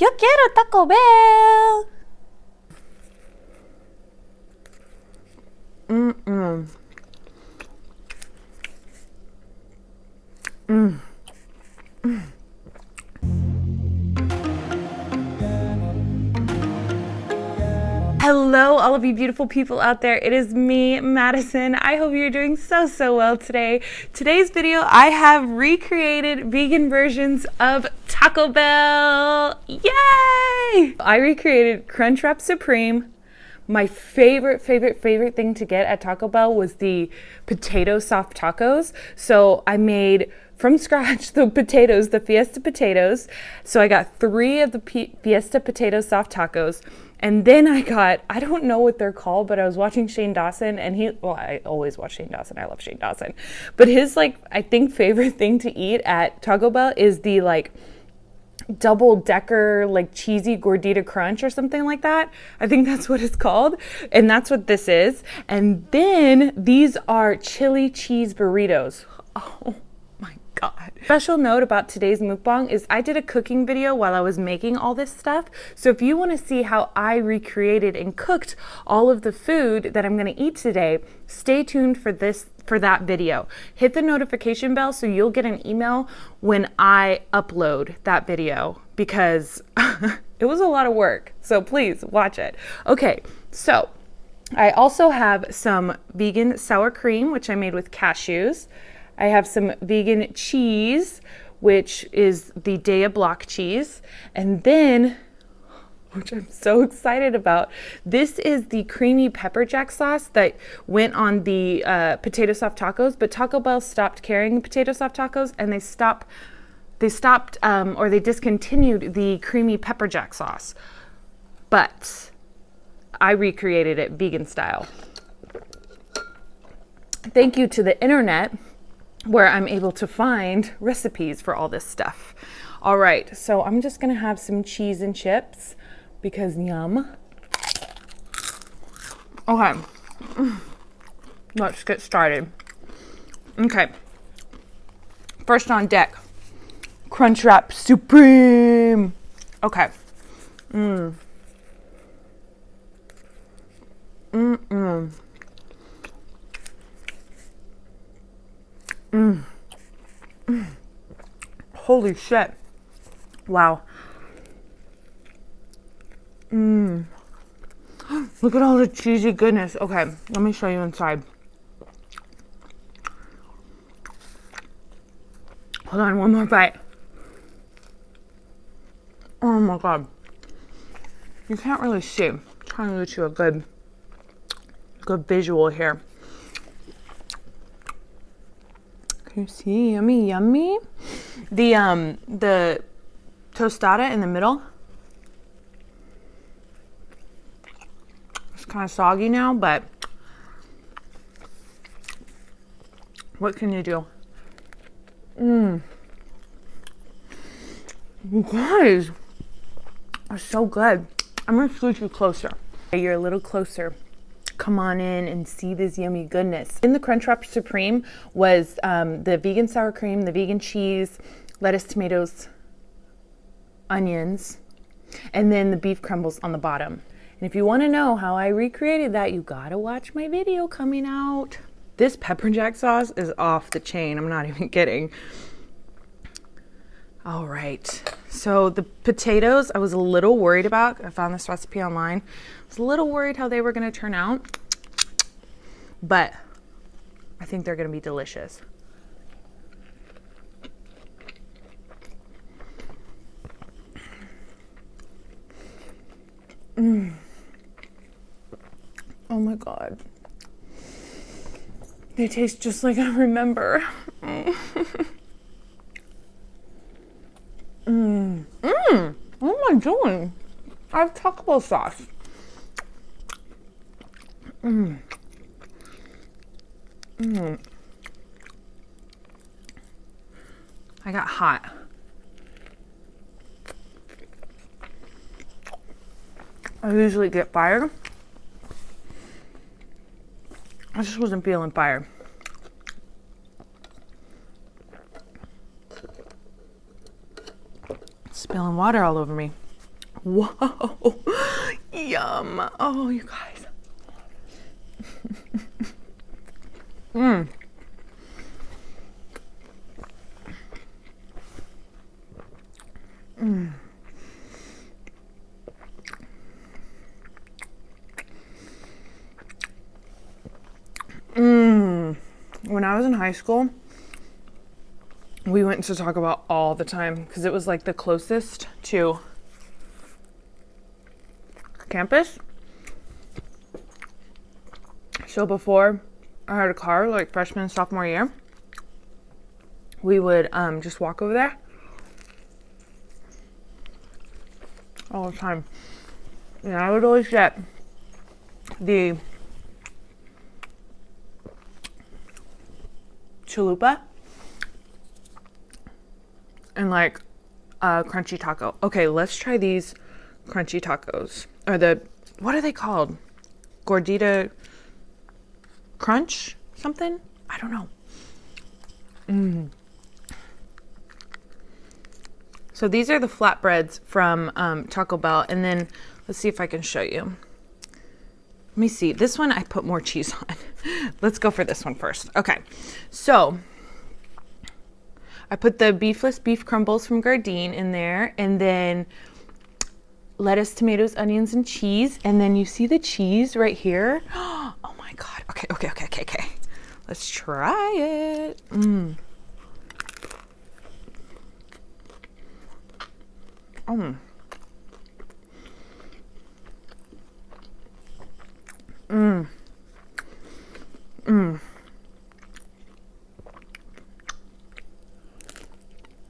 Yo quiero Taco Bell. Hello, all of you beautiful people out there. It is me, Madison. I hope you're doing so well today. Today's video, I have recreated vegan versions of Taco Bell. Yay! I recreated Crunchwrap Supreme. My favorite thing to get at Taco Bell was the potato soft tacos. So I made from scratch the potatoes, the Fiesta potatoes. So I got 3 of the Fiesta potato soft tacos. And then I got, I don't know what they're called, but I was watching Shane Dawson and I always watch Shane Dawson. I love Shane Dawson. But his I think favorite thing to eat at Taco Bell is the double-decker cheesy gordita crunch or something like that. I think that's what it's called, and that's what this is. And then these are chili cheese burritos. Oh my god. Special note about today's mukbang is I did a cooking video while I was making all this stuff. So if you want to see how I recreated and cooked all of the food that I'm going to eat today, stay tuned for that video. Hit the notification bell so you'll get an email when I upload that video, because it was a lot of work. So please watch it. Okay, so I also have some vegan sour cream, which I made with cashews. I have some vegan cheese, which is the Daya block cheese. And then, which I'm so excited about, this is the creamy pepper jack sauce that went on the potato soft tacos, but Taco Bell stopped carrying potato soft tacos, and they discontinued the creamy pepper jack sauce. But I recreated it vegan style. Thank you to the internet, where I'm able to find recipes for all this stuff. All right, so I'm just gonna have some cheese and chips because yum. Okay, let's get started. Okay, first on deck, Crunchwrap Supreme. Okay. Holy shit. Wow. Look at all the cheesy goodness. Okay, let me show you inside. Hold on, one more bite. Oh my god. You can't really see. I'm trying to get you a good visual here. Can you see? Yummy, yummy. The tostada in the middle, it's kind of soggy now, but what can you do? You guys are so good. I'm gonna scoot you closer. You're a little closer. Come on in and see this yummy goodness. In the Crunchwrap Supreme was the vegan sour cream, the vegan cheese, lettuce, tomatoes, onions, and then the beef crumbles on the bottom. And if you want to know how I recreated that, you gotta watch my video coming out. This pepper jack sauce is off the chain. I'm not even kidding. All right, so the potatoes I was a little worried about. I found this recipe online. I was a little worried how they were gonna turn out, but I think they're gonna be delicious. Oh my god. They taste just like I remember. What am I doing? I have Taco Bell sauce. I got hot. I usually get fired. I just wasn't feeling fire. Spilling water all over me. Whoa. Yum. Oh, you guys. Mmm. Mmm. Mmm. When I was in high school, we went to Taco Bell all the time because it was like the closest to campus. So before I had a car, like freshman and sophomore year, we would just walk over there all the time. And I would always get the chalupa and like a crunchy taco. Okay, let's try these crunchy tacos. Or what are they called? Gordita crunch something? I don't know. So these are the flatbreads from Taco Bell. And then let's see if I can show you. Let me see. This one I put more cheese on. Let's go for this one first. Okay. So I put the beefless beef crumbles from Gardein in there, and then lettuce, tomatoes, onions, and cheese. And then you see the cheese right here. Oh my God. Okay. Let's try it. Mm.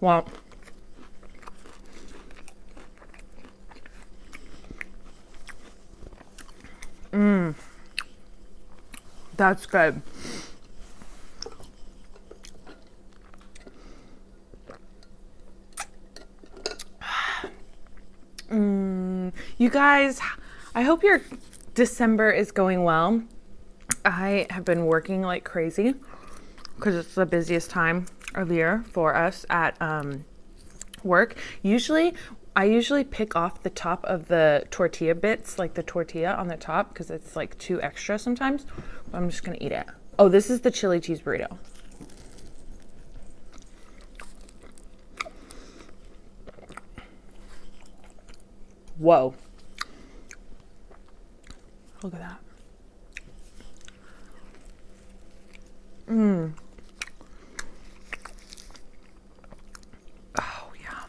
Wow. That's good. You guys, I hope your December is going well. I have been working like crazy because it's the busiest time of year for us at work. I usually pick off the top of the tortilla bits, like the tortilla on the top, because it's like too extra sometimes. But I'm just gonna eat it. Oh, this is the chili cheese burrito. Whoa. Look at that. Oh, yeah.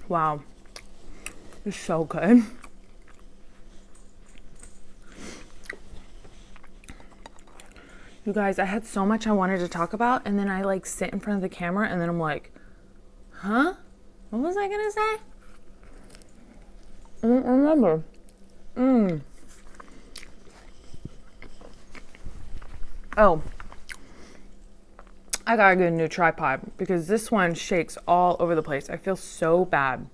Wow. It's so good. You guys, I had so much I wanted to talk about, and then I like sit in front of the camera, and then I'm like, huh? What was I gonna say? I don't remember. Oh, I gotta get a new tripod because this one shakes all over the place. I feel so bad.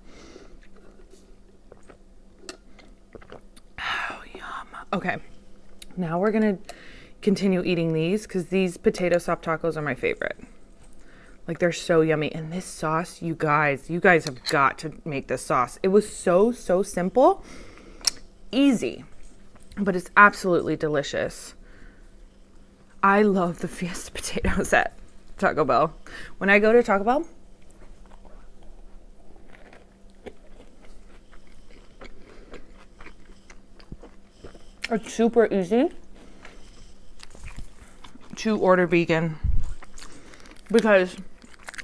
Oh, yum. Okay, now we're gonna continue eating these because these potato soft tacos are my favorite. Like, they're so yummy. And this sauce, you guys have got to make this sauce. It was so simple, easy, but it's absolutely delicious. I love the Fiesta potatoes at Taco Bell. When I go to Taco Bell, it's super easy to order vegan because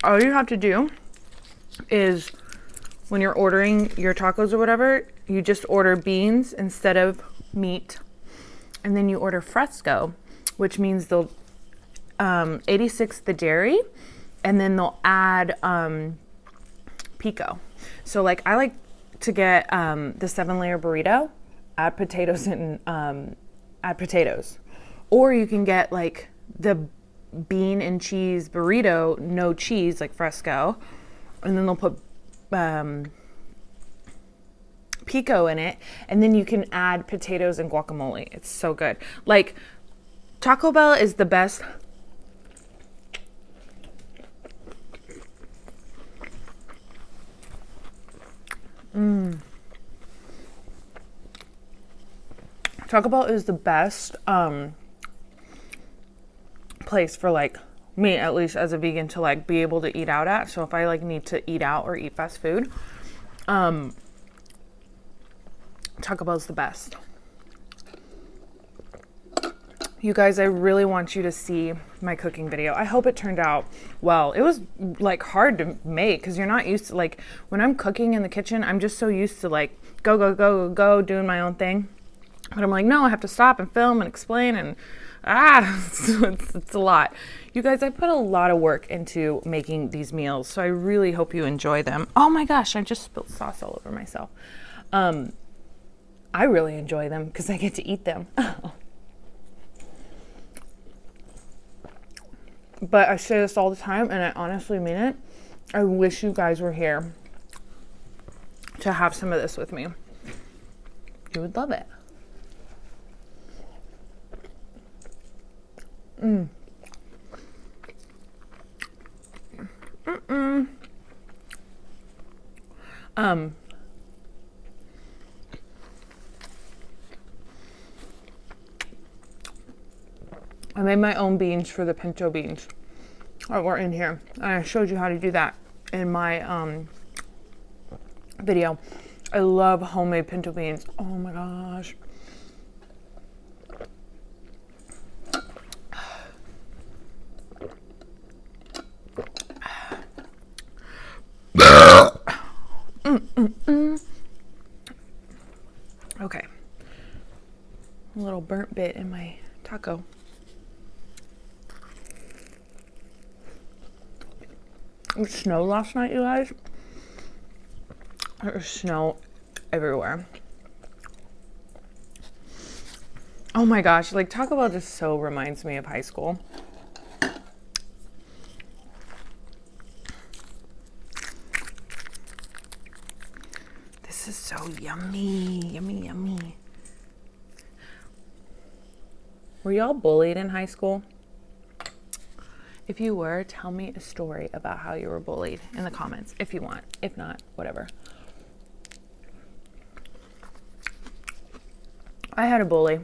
all you have to do is when you're ordering your tacos or whatever, you just order beans instead of meat, and then you order fresco, which means they'll 86 the dairy, and then they'll add pico. So like I like to get the 7-layer burrito, add potatoes and add potatoes, or you can get like the bean and cheese burrito, no cheese, like fresco, and then they'll put pico in it, and then you can add potatoes and guacamole. It's so good. Like, Taco Bell is the best. Taco Bell is the best place for, like, me, at least as a vegan, to, like, be able to eat out at. So if I, like, need to eat out or eat fast food, Taco Bell's the best. You guys, I really want you to see my cooking video. I hope it turned out well. It was, like, hard to make because you're not used to, like, when I'm cooking in the kitchen, I'm just so used to, like, go, doing my own thing. But I'm like, no, I have to stop and film and explain, and it's a lot. You guys, I put a lot of work into making these meals, so I really hope you enjoy them. Oh my gosh, I just spilled sauce all over myself. I really enjoy them because I get to eat them. But I say this all the time, and I honestly mean it. I wish you guys were here to have some of this with me. You would love it. I made my own beans for the pinto beans that were in here. And I showed you how to do that in my video. I love homemade pinto beans. Oh my gosh. Okay. A little burnt bit in my taco. It snowed last night, you guys. There was snow everywhere. Oh my gosh, like Taco Bell just so reminds me of high school. This is so yummy, yummy, yummy. Were y'all bullied in high school? If you were, tell me a story about how you were bullied in the comments, if you want. If not, whatever. I had a bully.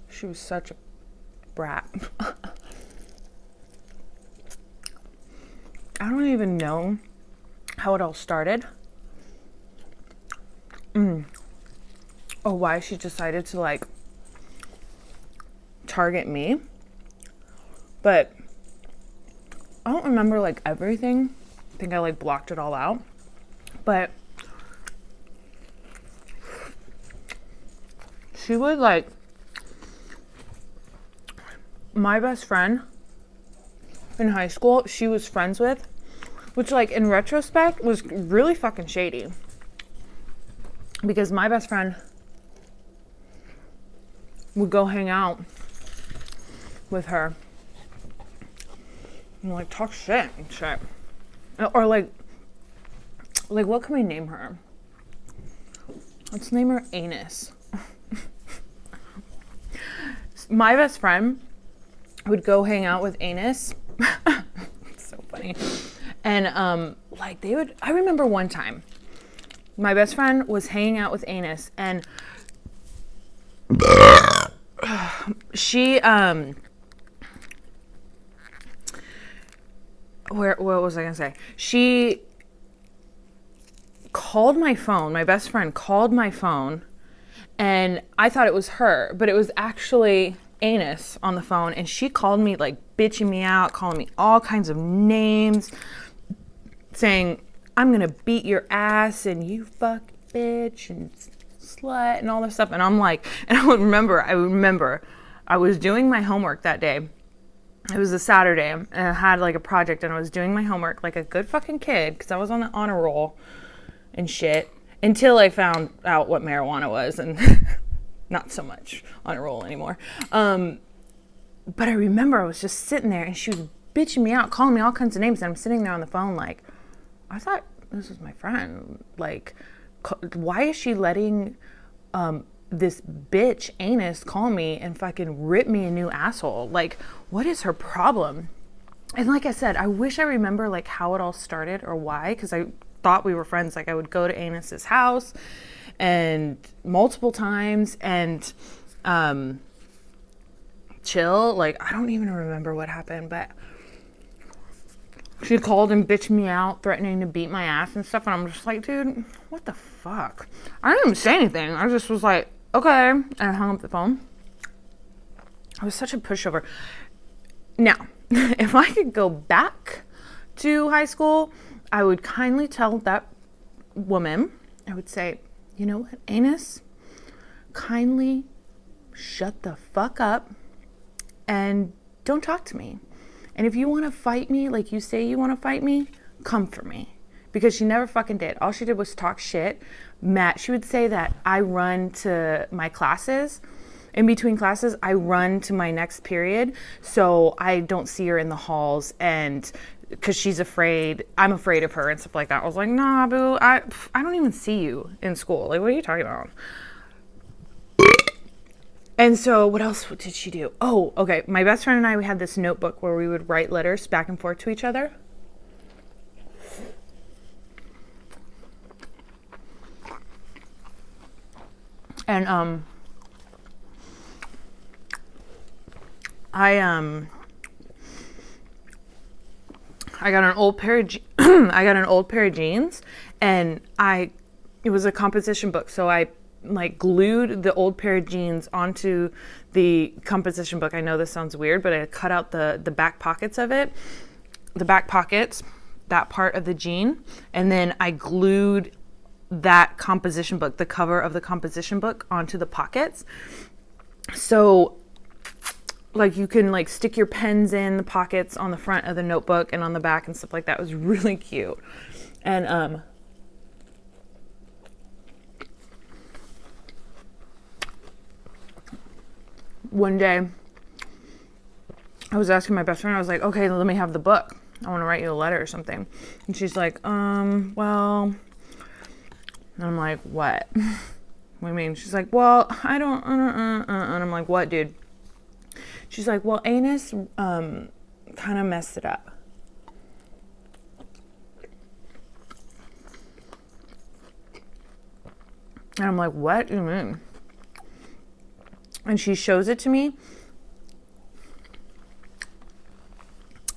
She was such a brat. I don't even know how it all started. Or why she decided to, like, target me. But I don't remember, like, everything. I think I, like, blocked it all out. But she was, like, my best friend in high school, she was friends with, which, like, in retrospect was really fucking shady. Because my best friend would go hang out with her and, like, talk shit and shit. Or, like, what can we name her? Let's name her Anus. My best friend would go hang out with Anus. It's so funny. And, like, I remember one time, my best friend was hanging out with Anus, and she, what was I gonna say? She called my phone. My best friend called my phone, and I thought it was her, but it was actually Anus on the phone. And she called me, like, bitching me out, calling me all kinds of names, saying, I'm gonna beat your ass, and you fuck bitch, and slut, and all this stuff. And I'm like, and I remember I was doing my homework that day. It was a Saturday, and I had, like, a project, and I was doing my homework like a good fucking kid, because I was on the honor roll and shit, until I found out what marijuana was, and not so much on a roll anymore. But I remember I was just sitting there, and she was bitching me out, calling me all kinds of names, and I'm sitting there on the phone like, I thought this was my friend. Like, why is she letting this bitch anus call me and fucking rip me a new asshole? Like, what is her problem? And like I said, I wish I remember like how it all started or why, because I thought we were friends. Like, I would go to Anus's house and multiple times and chill. Like, I don't even remember what happened, but she called and bitched me out, threatening to beat my ass and stuff. And I'm just like, dude, what the fuck? I didn't even say anything. I just was like, okay. And I hung up the phone. I was such a pushover. Now, if I could go back to high school, I would kindly tell that woman, I would say, you know what, Anus, kindly shut the fuck up and don't talk to me. And if you want to fight me like you say you want to fight me, come for me. Because she never fucking did. All she did was talk shit. She would say that I run to my classes. In between classes, I run to my next period, so I don't see her in the halls, and because she's afraid, I'm afraid of her and stuff like that. I was like, nah, boo, I don't even see you in school. Like, what are you talking about? And so what else did she do? Oh, okay. My best friend and I, we had this notebook where we would write letters back and forth to each other. And I got an old pair of I got an old pair of jeans, and it was a composition book, so I like glued the old pair of jeans onto the composition book. I know this sounds weird, but I cut out the back pockets of it, the back pockets, that part of the jean, and then I glued that composition book, the cover of the composition book, onto the pockets. So like you can like stick your pens in the pockets on the front of the notebook and on the back and stuff like that. It was really cute. And one day I was asking my best friend, I was like, okay, let me have the book. I want to write you a letter or something. And she's like, well, and I'm like, what? What do you mean? She's like, well, I don't, and I'm like, what, dude? She's like, well, Anus kind of messed it up. And I'm like, what do you mean? And she shows it to me.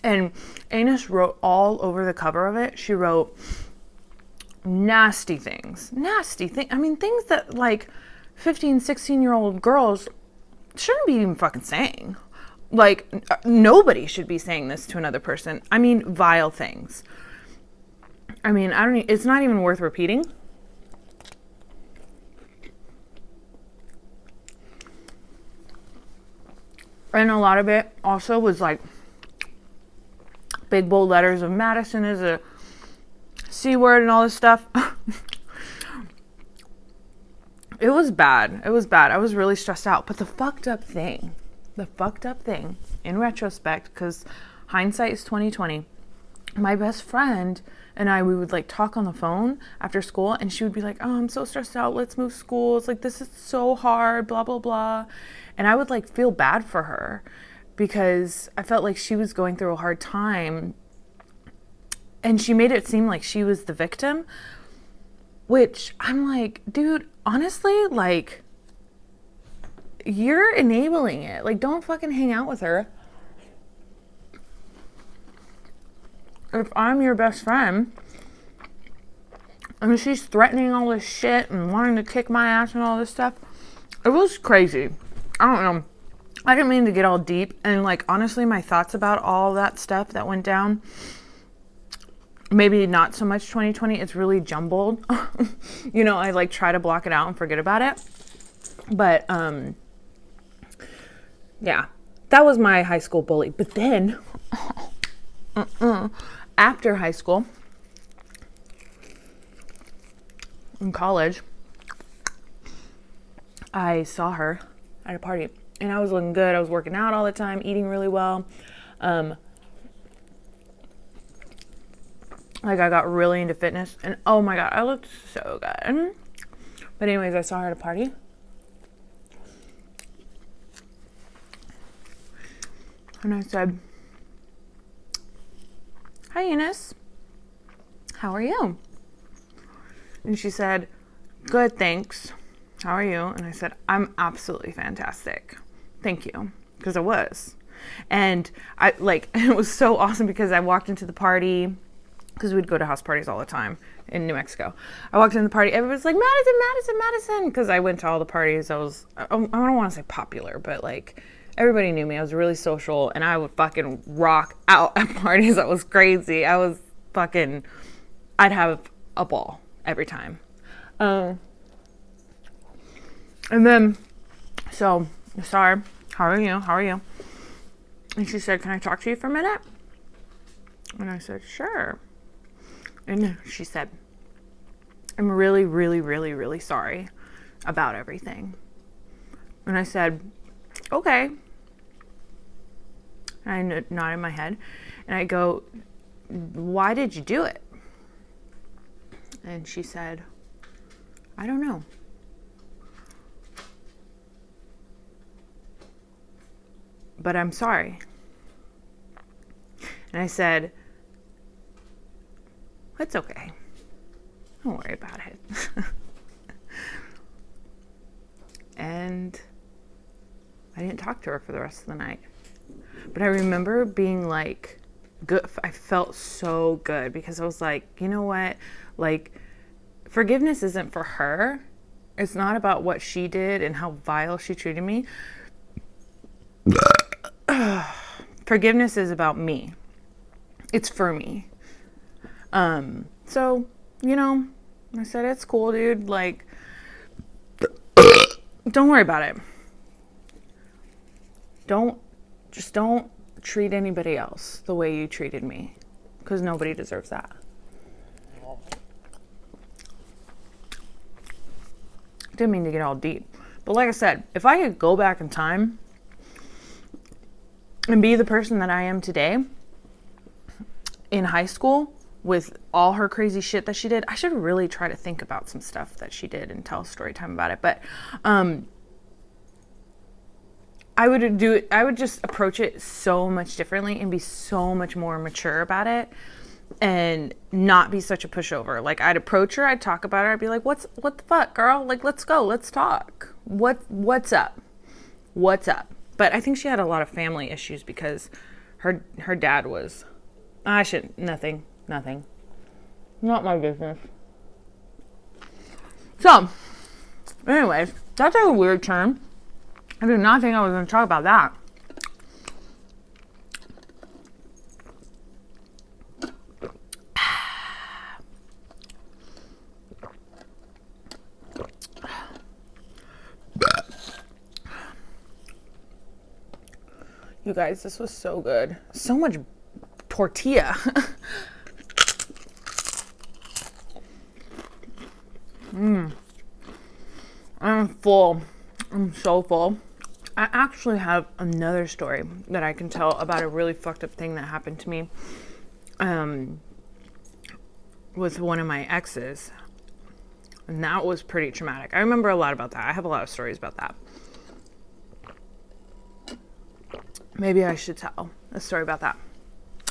And Anus wrote all over the cover of it. She wrote nasty things. I mean, things that like 15, 16-year-old girls shouldn't be even fucking saying. Like, nobody should be saying this to another person. I mean, vile things. I mean, it's not even worth repeating. And a lot of it also was like big bold letters of Madison is a C word and all this stuff. It was bad. It was bad. I was really stressed out. But the fucked up thing in retrospect, because hindsight is 2020, my best friend and I, we would like talk on the phone after school, and she would be like, oh, I'm so stressed out. Let's move schools. Like, this is so hard, blah, blah, blah. And I would like feel bad for her because I felt like she was going through a hard time, and she made it seem like she was the victim, which I'm like, dude, honestly, like, you're enabling it. Like, don't fucking hang out with her. If I'm your best friend and she's threatening all this shit and wanting to kick my ass and all this stuff, it was crazy. I don't know. I didn't mean to get all deep. And like, honestly, my thoughts about all that stuff that went down, maybe not so much 2020. It's really jumbled. You know, I like try to block it out and forget about it. But yeah, that was my high school bully. But then after high school, in college, I saw her at a party, and I was looking good. I was working out all the time, eating really well. Like, I got really into fitness, and oh my God, I looked so good. But anyways, I saw her at a party. And I said, "Hi, Eunice. How are you?" And she said, "Good, thanks. How are you?" And I said, "I'm absolutely fantastic. Thank you." Because I was. And I like, it was so awesome because I walked into the party, because we'd go to house parties all the time in New Mexico. I walked in the party, everybody's like, "Madison, Madison, Madison," because I went to all the parties. I don't want to say popular, but like, everybody knew me. I was really social, and I would fucking rock out at parties. That was crazy. I'd have a ball every time. And then, so I saw her, "How are you? How are you?" And she said, "Can I talk to you for a minute?" And I said, "Sure." And she said, "I'm really, really, really, really sorry about everything." And I said, "Okay." And I nodded my head, and I go, "Why did you do it?" And she said, "I don't know. But I'm sorry." And I said, "It's okay. Don't worry about it." And I didn't talk to her for the rest of the night. But I remember being like, good. I felt so good because I was like, you know what? Like, forgiveness isn't for her. It's not about what she did and how vile she treated me. Forgiveness is about me. It's for me. So, you know, I said, "It's cool, dude. Like, don't worry about it. Don't treat anybody else the way you treated me, because nobody deserves that." Didn't mean to get all deep. But like I said, if I could go back in time and be the person that I am today in high school with all her crazy shit that she did, I should really try to think about some stuff that she did and tell a story time about it. But I would just approach it so much differently and be so much more mature about it and not be such a pushover. Like, I'd approach her, I'd talk about her, I'd be like, what the fuck, girl? Like, let's go, let's talk. What's up? What's up? But I think she had a lot of family issues because her dad was, nothing. Not my business. So, anyways, that's a weird turn. I did not think I was going to talk about that. You guys, this was so good. So much tortilla. I'm full. I'm so full. I actually have another story that I can tell about a really fucked up thing that happened to me with one of my exes. And that was pretty traumatic. I remember a lot about that. I have a lot of stories about that. Maybe I should tell a story about that.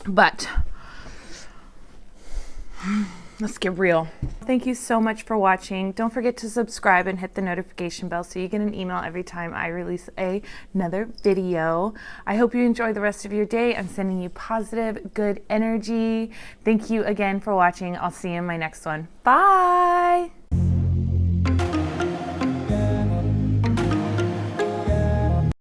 But let's get real. Thank you so much for watching. Don't forget to subscribe and hit the notification bell so you get an email every time I release another video. I hope you enjoy the rest of your day. I'm sending you positive, good energy. Thank you again for watching. I'll see you in my next one. Bye.